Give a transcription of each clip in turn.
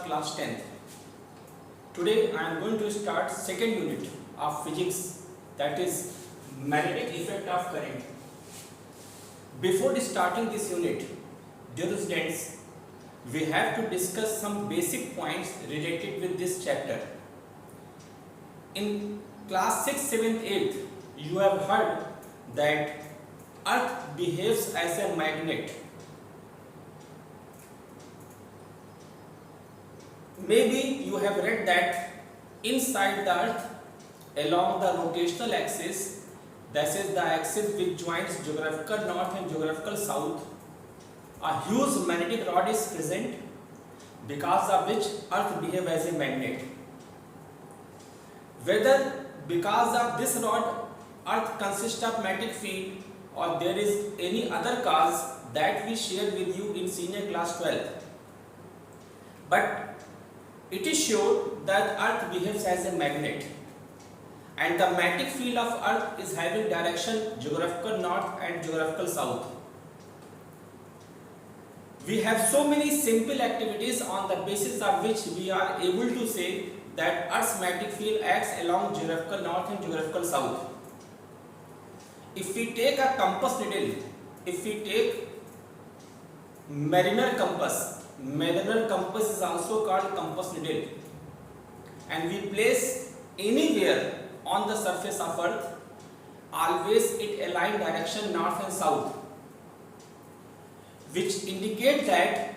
of class 10th. Today I am going to start second unit of physics, that is magnetic effect of current. Before starting this unit, dear students, we have to discuss some basic points related with this chapter. In class 6th, 7th, 8th, you have heard that Earth behaves as a magnet. Maybe you have read that inside the Earth, along the rotational axis, that is the axis which joins geographical north and geographical south, a huge magnetic rod is present, because of which Earth behaves as a magnet. Whether because of this rod Earth consists of magnetic field or there is any other cause, that we shared with you in senior class 12. But it is sure that Earth behaves as a magnet, and the magnetic field of Earth is having direction geographical north and geographical south. We have so many simple activities on the basis of which we are able to say that Earth's magnetic field acts along geographical north and geographical south. If we take a compass needle, if we take mariner compass is also called compass needle, and we place anywhere on the surface of Earth, always it align direction north and south, which indicate that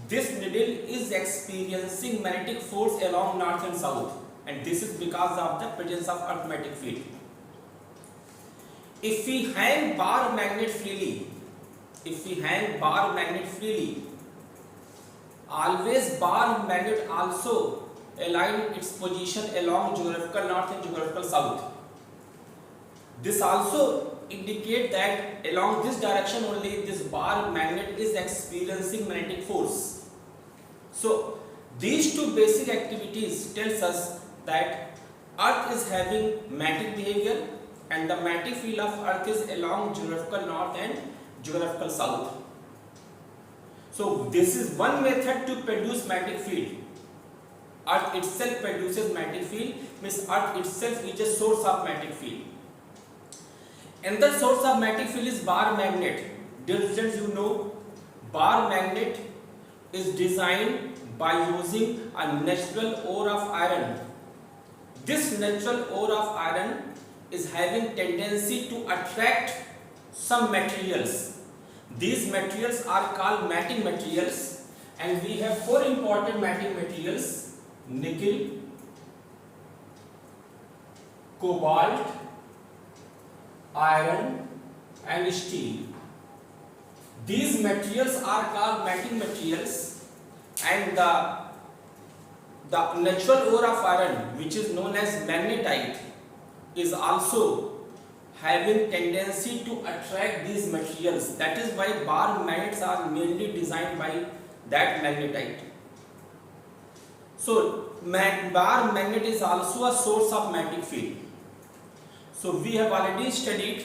this needle is experiencing magnetic force along north and south, and this is because of the presence of Earth magnetic field. If we hang bar magnet freely, always bar magnet also align its position along geographical north and geographical south. This also indicate that along this direction only this bar magnet is experiencing magnetic force. So these two basic activities tells us that Earth is having magnetic behavior and the magnetic field of Earth is along geographical north and geographical south. So this is one method to produce magnetic field. Earth itself produces magnetic field, means Earth itself is a source of magnetic field. Another source of magnetic field is bar magnet. Dear students, you know bar magnet is designed by using a natural ore of iron. This natural ore of iron is having tendency to attract some materials. These materials are called matting materials, and we have four important matting materials: nickel, cobalt, iron and steel. These materials are called matting materials, and the natural ore of iron, which is known as magnetite, is also having tendency to attract these materials. That is why bar magnets are mainly designed by that magnetite. So bar magnet is also a source of magnetic field. So we have already studied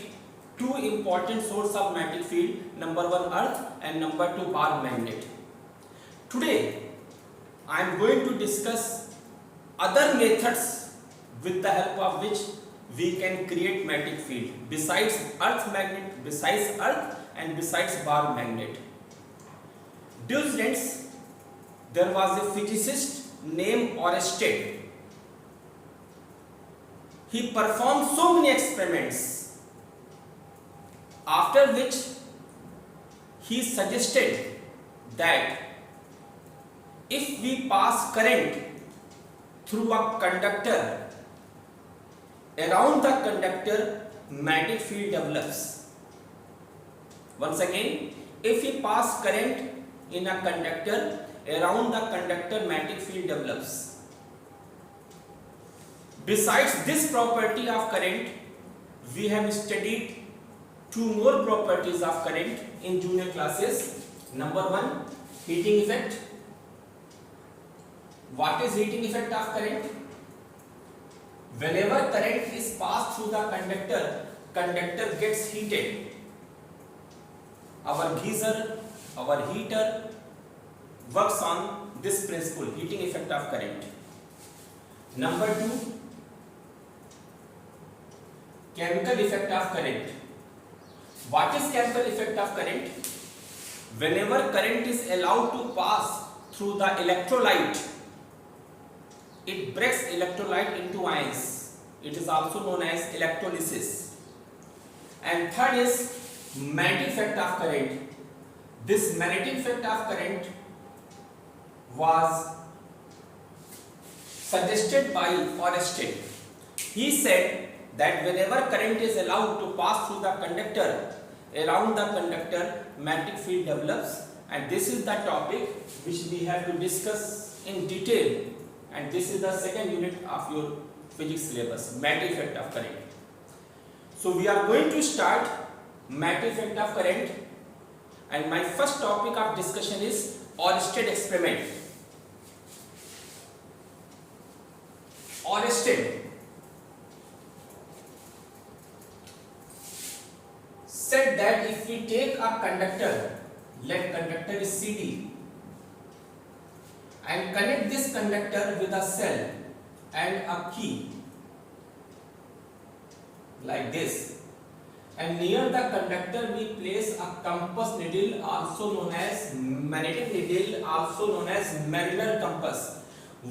two important sources of magnetic field, number one Earth and number two bar magnet. Today I am going to discuss other methods with the help of which we can create magnetic field besides Earth magnet, besides Earth and besides bar magnet. Dear students, there was a physicist named Oersted. He performed so many experiments, after which he suggested that if we pass current through a conductor, around the conductor magnetic field develops. Once again, if we pass current in a conductor, around the conductor magnetic field develops. Besides this property of current, we have studied two more properties of current in junior classes. Number one, heating effect. What is heating effect of current? Whenever current is passed through the conductor gets heated. Our geyser, our heater works on this principle, heating effect of current. Number 2, chemical effect of current. What is chemical effect of current? Whenever current is allowed to pass through the electrolyte, it breaks electrolyte into ions. It is also known as electrolysis. And third is magnetic effect of current. This magnetic effect of current was suggested by Oersted. He said that whenever current is allowed to pass through the conductor, around the conductor magnetic field develops, and this is the topic which we have to discuss in detail, and this is the second unit of your physics syllabus, magnetic effect of current. So we are going to start magnetic effect of current, and my first topic of discussion is Oersted experiment. Oersted said that if we take a conductor, let conductor is CD, and connect this conductor with a cell and a key like this, and near the conductor we place a compass needle, also known as magnetic needle, also known as Mariner compass.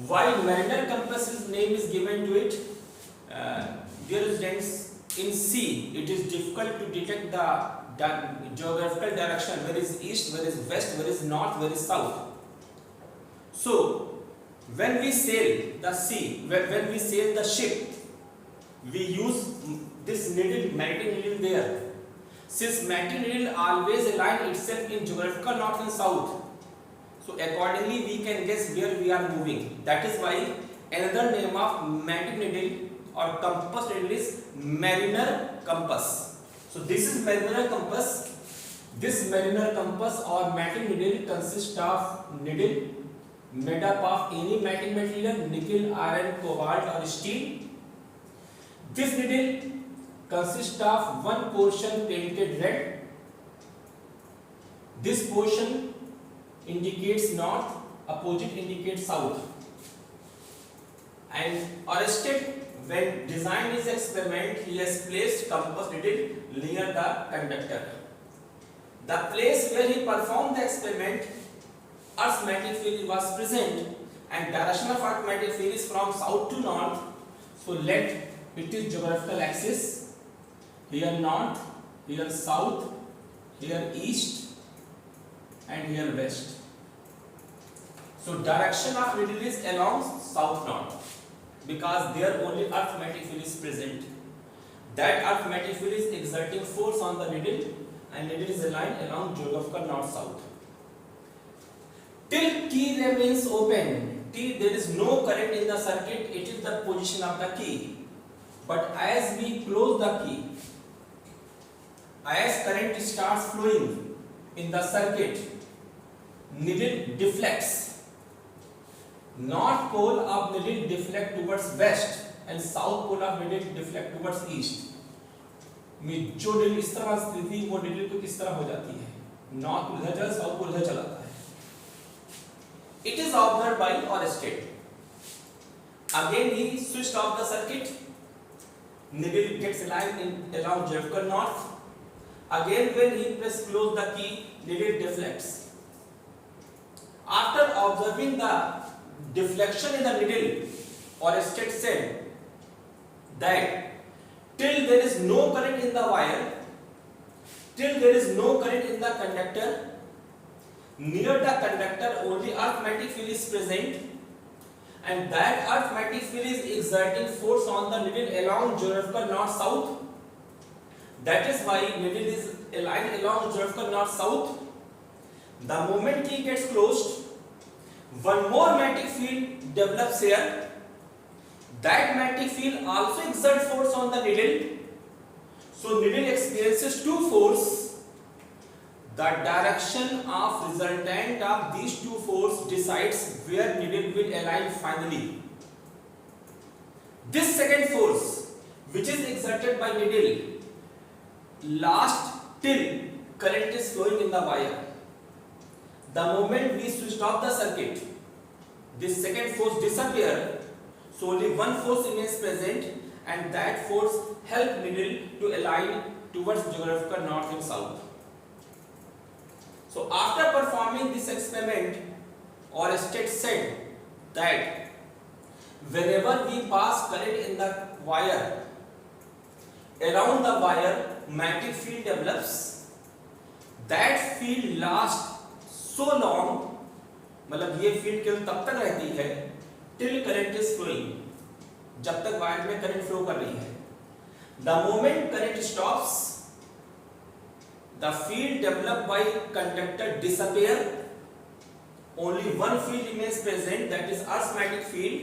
Why Mariner compass's name is given to it? Dear students, in sea it is difficult to detect the geographical direction, where is east, where is west, where is north, where is south. So when we sail the sea, when we sail the ship, we use this needle, magnetic needle there. Since magnetic needle always align itself in geographical north and south, so accordingly we can guess where we are moving. That is why another name of magnetic needle or compass needle is Mariner compass. So this is Mariner compass. This Mariner compass or magnetic needle consists of needle made up of any magnetic material, nickel, iron, cobalt or steel. This needle consists of one portion painted red. This portion indicates north, opposite indicates south. And Oersted, when designed his experiment, he has placed compass needle near the conductor. The place where he performed the experiment, Earth's magnetic field was present, and direction of Earth's magnetic field is from south to north. So let it is geographical axis. Here north, here south, here east, and here west. So direction of needle is along south north, because there only Earth's magnetic field is present. That Earth's magnetic field is exerting force on the needle, and needle is aligned along geographical north south. Till key remains open, till there is no current in the circuit, it is the position of the key. But as we close the key, as current starts flowing in the circuit, needle deflects. North pole of needle deflect towards west and south pole of needle deflect towards east. में जो needle इस तरह स्थित थी वो needle तो किस तरह हो जाती है, नॉर्थ को इधर चला, साउथ को इधर चलाता है. It is observed by Oersted. Again he switched off the circuit. Needle gets aligned in around geographical north. Again when he press close the key, needle deflects. After observing the deflection in the needle, Oersted said that till there is no current in the wire, till there is no current in the conductor, near the conductor only Earth magnetic field is present, and that Earth magnetic field is exerting force on the needle along geographical north-south. That is why needle is aligned along geographical north-south. The moment key gets closed, one more magnetic field develops here. That magnetic field also exerts force on the needle. So needle experiences two forces. The direction of resultant of these two forces decides where needle will align finally. This second force, which is exerted by needle, lasts till current is flowing in the wire. The moment we switched off the circuit, this second force disappear, so only one force remains present, and that force help needle to align towards geographical north and south. So after performing this experiment, Oersted said that whenever we pass current in the wire, around the wire magnetic field develops. That field lasts so long, मतलब ये field केवल तब तक रहती है till current is flowing, जब तक wire में करंट फ्लो कर रही है. The moment current stops, the field developed by conductor disappear. Only one field remains present, that is Earth's magnetic field,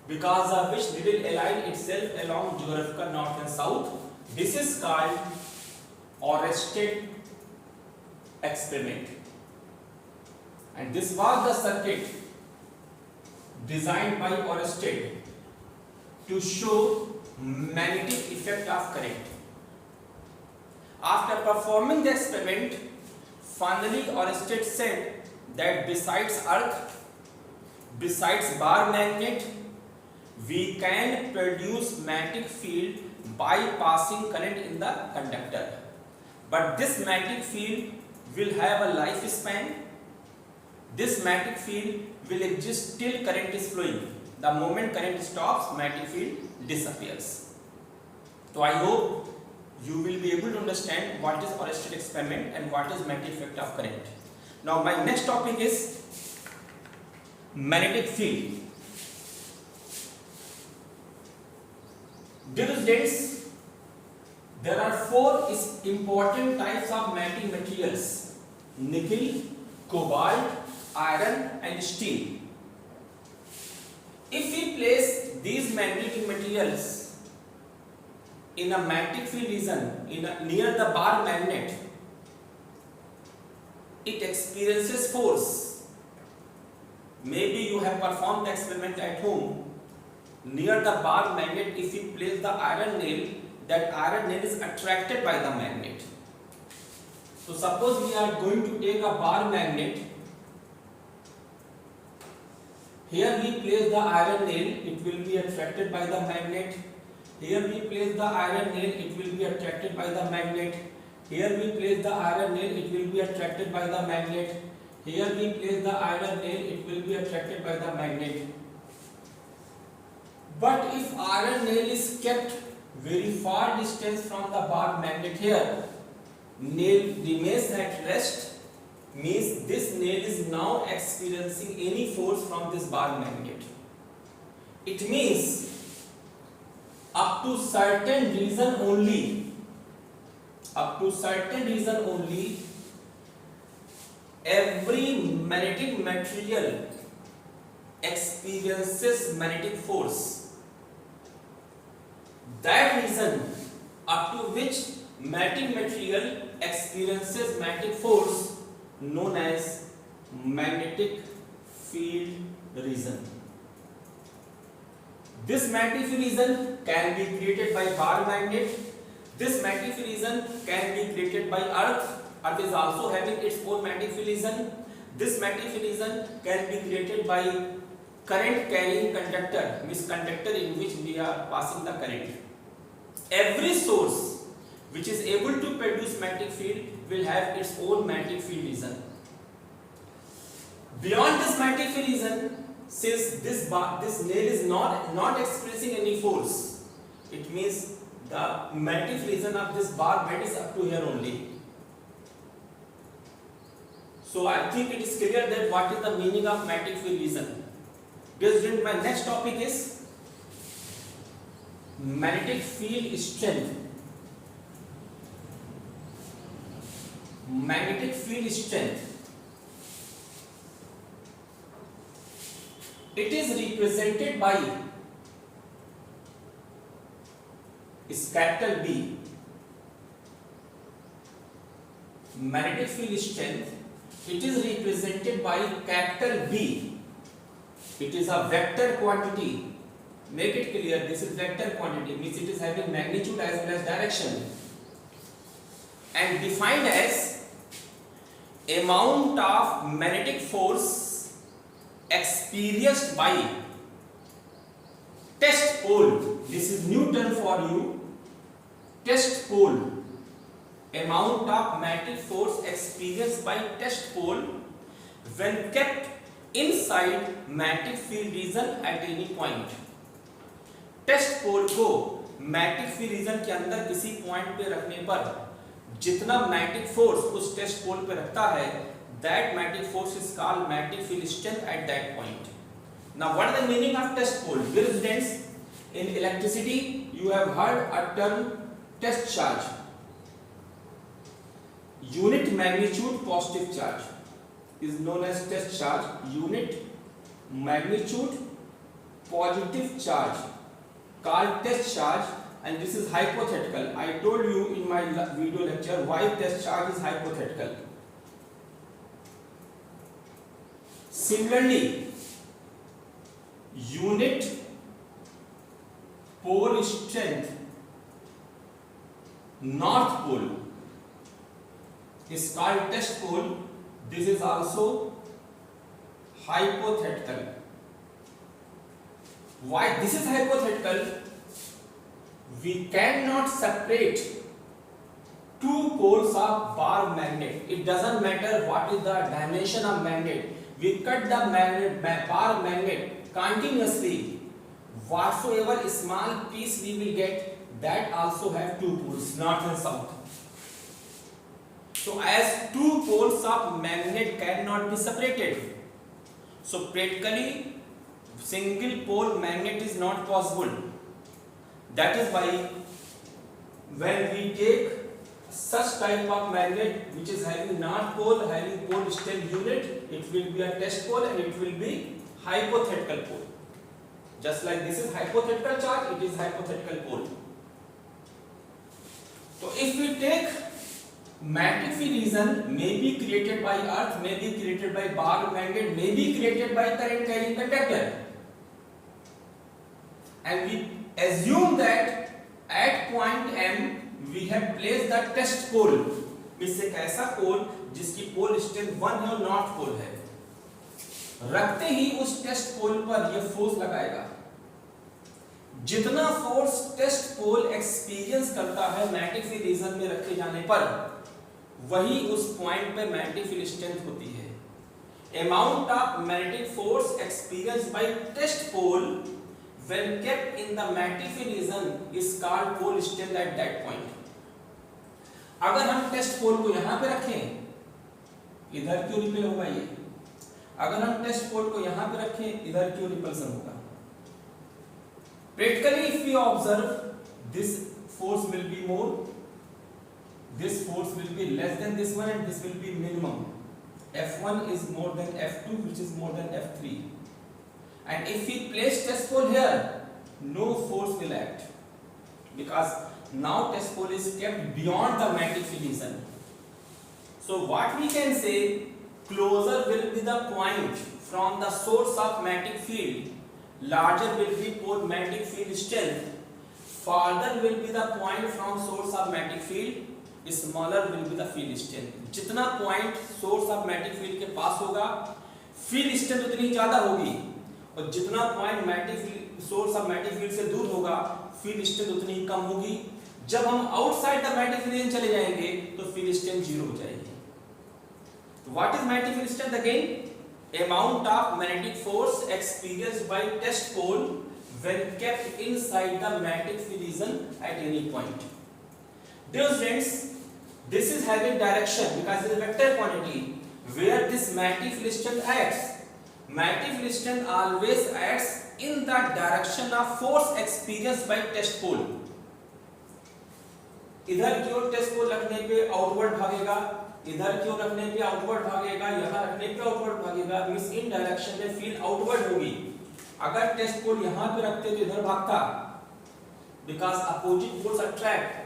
because of which needle align itself along geographical north and south. This is called Oersted experiment, and this was the circuit designed by Oersted to show magnetic effect of current. After performing the experiment, finally Oersted said that besides Earth, besides bar magnet, we can produce magnetic field by passing current in the conductor. But this magnetic field will have a lifespan. This magnetic field will exist till current is flowing. The moment current stops, magnetic field disappears. So I hope you will be able to understand what is Oersted experiment and what is magnetic effect of current. Now my next topic is magnetic field. Dear students, there are four important types of magnetic materials: nickel, cobalt, iron and steel. If we place these magnetic materials in a magnetic field region near the bar magnet, it experiences force. Maybe you have performed the experiment at home. Near the bar magnet, if we place the iron nail, that iron nail is attracted by the magnet. So suppose we are going to take a bar magnet. Here we place the iron nail, it will be attracted by the magnet. Here we place the iron nail, it will be attracted by the magnet. Here we place the iron nail, it will be attracted by the magnet. Here we place the iron nail, it will be attracted by the magnet. But if iron nail is kept very far distance from the bar magnet, here nail remains at rest, means this nail is now experiencing any force from this bar magnet. It means up to certain reason only, every magnetic material experiences magnetic force. That reason up to which magnetic material experiences magnetic force known as magnetic field region. This magnetic field region can be created by bar magnet. This magnetic field region can be created by Earth. Earth is also having its own magnetic field region. This magnetic field region can be created by current carrying conductor, means conductor in which we are passing the current. Every source which is able to produce magnetic field will have its own magnetic field region. Beyond this magnetic field region, since this nail is not experiencing any force, it means the magnetic field region of this bar magnet is up to here only. So I think it is clear that what is the meaning of magnetic field region. Dear student, my next topic is magnetic field strength. Magnetic field strength. It is represented by capital B. Magnetic field strength, it is represented by capital B. It is a vector quantity. Make it clear, this is vector quantity, means it is having magnitude as well as direction, and defined as amount of magnetic force experienced by test pole. This is new term for you. Test pole. Amount of magnetic force experienced by test pole when kept inside magnetic field region at any point. Test pole को magnetic field reason के अंदर किसी point पे रखने पर जितना magnetic force उस test पोल पे रखता है, that magnetic force is called magnetic field strength at that point. Now what is the meaning of test pole? Dear students, in electricity you have heard a term test charge. Unit magnitude positive charge is known as test charge. Unit magnitude positive charge called test charge, and this is hypothetical. I told you in my video lecture why test charge is hypothetical. Similarly, unit pole strength north pole is called test pole. This is also hypothetical. Why this is hypothetical? We cannot separate two poles of bar magnet. It doesn't matter what is the dimension of magnet. We cut the bar magnet continuously. Whatsoever small piece we will get, that also have two poles, north and south. So as two poles of magnet cannot be separated, so practically single pole magnet is not possible. That is why when we take such type of magnet which is having north pole, having pole strength unit, it will be a test pole and it will be hypothetical pole. Just like this is hypothetical charge, it is hypothetical pole. So if we take magnetic field region may be created by earth, may be created by bar magnet, may be created by current carrying conductor, and we assume that at point M we have placed the test pole, means एक ऐसा पोल जिसकी pole strength 1 है और north pole है, रखते ही उस test पोल पर यह फोर्स लगाएगा। जितना फोर्स टेस्ट पोल एक्सपीरियंस करता है मैग्नेटिक फील्ड रीजन में रखे जाने पर, वही उस पॉइंट पे मैग्नेटिक फील्ड स्ट्रेंथ होती है। Amount of magnetic force experience by test pole when kept in the magnetic field region is called pole strength at that point. अगर हम टेस्ट पोल को यहाँ पे रखें, इधर क्यों रिपेल होगा ये? अगर हम टेस्ट पोल को यहाँ पे रखें, इधर क्यों रिपल्सन होगा? Practically if we observe, this force will be more, this force will be less than this one, and this will be minimum. F1 is more than F2, which is more than F3. And if we place test pole here, no force will act, because now test pole is kept beyond the magnetic field region. So what we can say, closer will be the point from the source of magnetic field, larger will be pole magnetic field strength, farther will be the point from source of magnetic field, smaller will be the field strength. जितना point source of magnetic field के पास होगा, field strength उतनी ज़्यादा होगी, और जितना point magnetic source of magnetic field से दूर होगा, फील्ड स्ट्रेंथ उतनी ही कम होगी। जब हम outside the magnetic field region चले जाएंगे तो फील्ड स्ट्रेंथ जीरो हो जाएगी। What is magnetic field strength again? Amount of magnetic force experienced by test pole when kept inside the magnetic field region at any point. Dear friends, this is having direction because it is a vector quantity where this magnetic field strength acts. Magnetic field strength always acts in the direction of force experienced by test pole. इधर की ओर test पोल रखने पे outward भागेगा, इधर की ओर रखने पे outward भागेगा, यहाँ रखने पे आउटवर्ड भागेगा, मींस इन डायरेक्शन में फील्ड आउटवर्ड होगी। अगर टेस्ट पोल यहाँ पे रखते तो इधर भागता, because opposite poles attract.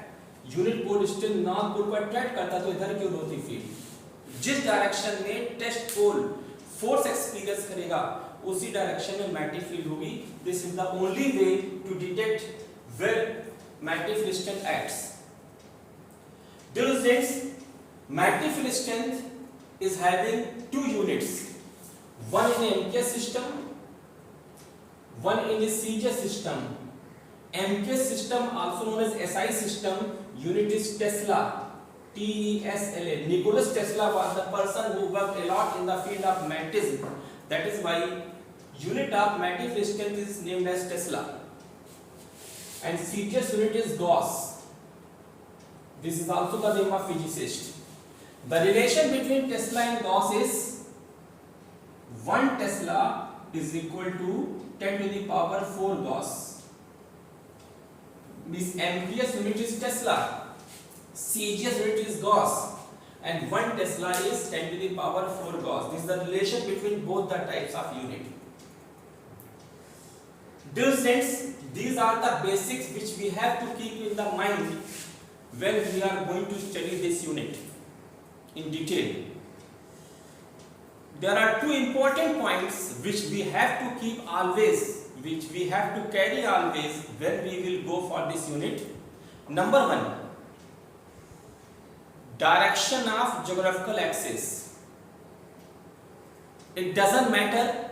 Unit pole strength north pole को अट्रैक्ट करता तो इधर की ओर होती फील्ड। जिस डायरेक्शन में टेस्ट पोल फोर्स एक्सपीरियंस करेगा उसी डायरेक्शन में मैग्नेटिक फील्ड होगी। This is the only way to detect where magnetic field strength acts. Dear students, magnetic field strength is having two units. one in MKS system, one in the CGS system. MKS system, also known as SI system, unit is Tesla, TESLA. Nicholas Tesla was the person who worked a lot in the field of magnetism. That is why unit of magnetic strength is named as Tesla. And CGS unit is Gauss. This is also the name of physicist. The relation between Tesla and Gauss is 1 Tesla is equal to 10 to the power 4 Gauss. Means MKS unit is Tesla, CGS unit is Gauss, and 1 Tesla is 10 to the power 4 Gauss. This is the relation between both the types of unit. Dear students, these are the basics which we have to keep in the mind when we are going to study this unit in detail. There are two important points which we have to keep always, which we have to carry always when we will go for this unit. Number 1, direction of geographical axis. It doesn't matter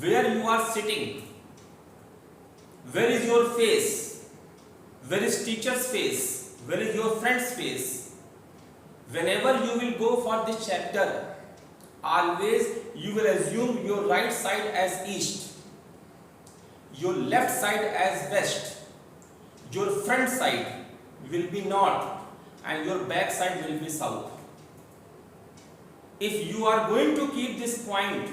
where you are sitting, where is your face, where is teacher's face, where is your friend's face. Whenever you will go for this chapter, always you will assume your right side as east, your left side as west, your front side will be north, and your back side will be south. If you are going to keep this point,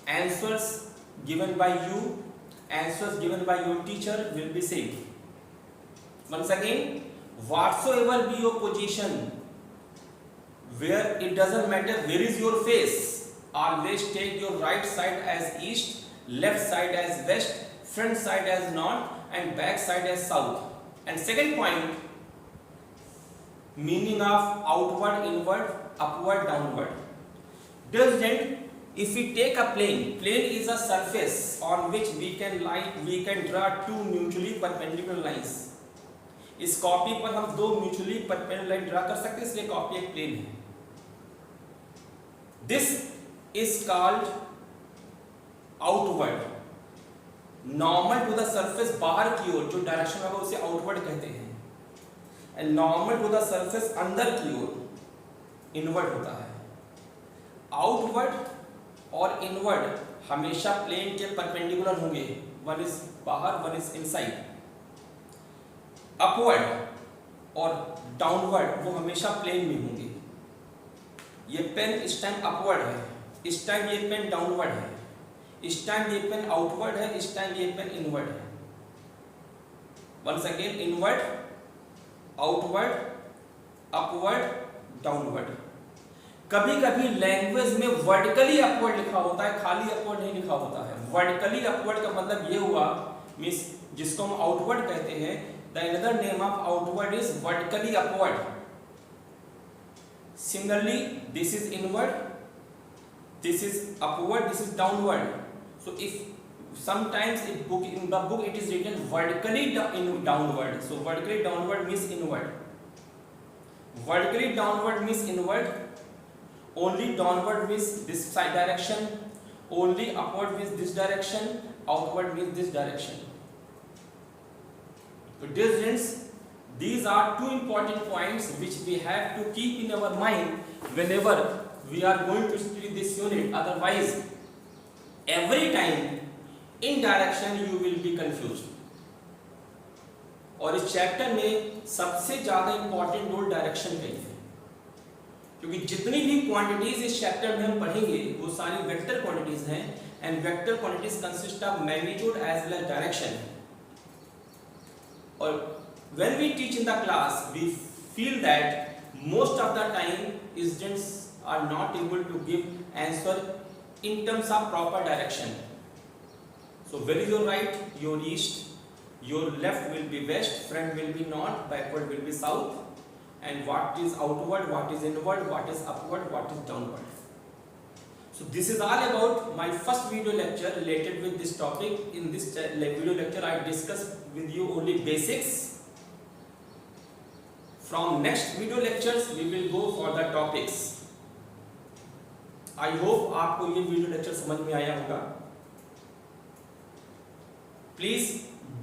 answers given by you, answers given by your teacher will be same. Once again, whatsoever be your position, where it doesn't matter where is your face, always take your right side as east, left side as west, front side as north, and back side as south. And second point, meaning of outward, inward, upward, downward. Dear student, if we take a plane is a surface on which we can draw two mutually perpendicular lines. इस copy पर हम दो mutually perpendicular line draw कर सकते हैं, इसलिए copy एक plane है. This is called outward. Normal to the surface, बाहर की ओर जो डायरेक्शन होगा उसे आउटवर्ड कहते हैं, and normal to the surface, अंदर की ओर, इनवर्ड होता है. आउटवर्ड और इनवर्ड हमेशा प्लेन के परपेंडिकुलर होंगे. वन इज बाहर, वन इज इनसाइड. अपवर्ड और डाउनवर्ड वो हमेशा प्लेन में होंगे. ये पेन इस टाइम अपवर्ड है, इस टाइम ये पेन डाउनवर्ड है, इस टाइम ये पेन आउटवर्ड है, इस टाइम ये पेन इनवर्ड है. Once again, inward, outward, upward, downward. कभी कभी लैंग्वेज में वर्टिकली अपवर्ड लिखा होता है, खाली अपवर्ड नहीं लिखा होता है. वर्टिकली अपवर्ड का मतलब ये हुआ, मींस जिसको हम आउटवर्ड कहते हैं, the another name of outward is vertically upward. Similarly, this is inward, this is upward, this is downward. So if sometimes in the book it is written vertically downward, so vertically downward means inward, vertically downward means inward, only downward means this side direction, only upward means this direction, outward means this direction. So dear students, these are two important points which we have to keep in our mind whenever we are going to study this unit. Otherwise, every time in direction you will be confused. और इस chapter में सबसे ज़्यादा important role direction का ही है, क्योंकि जितनी भी क्वांटिटीज इस चैप्टर में हम पढ़ेंगे वो सारी वेक्टर क्वांटिटीज हैं, and vector quantities consist of magnitude as well as direction. और when we teach in the class, we feel that most of the time students are not able to give answer in terms of proper direction. So where is your right? Your east. Your left will be west, front will be north, backward will be south. And what is outward, what is inward, what is upward, what is downward. So this is all about my first video lecture related with this topic. In this video lecture I discussed with you only basics. From next video lectures we will go for the topics. I hope आपको ये video lecture समझ में आया होगा। Please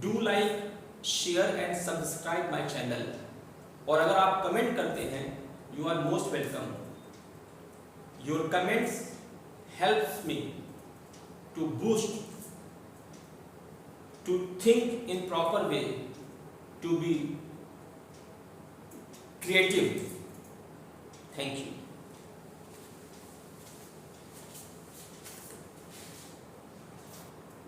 do like, share and subscribe my channel. और अगर आप comment करते हैं, you are most welcome. Your comments helps me to boost, to think in proper way, to be creative. Thank you.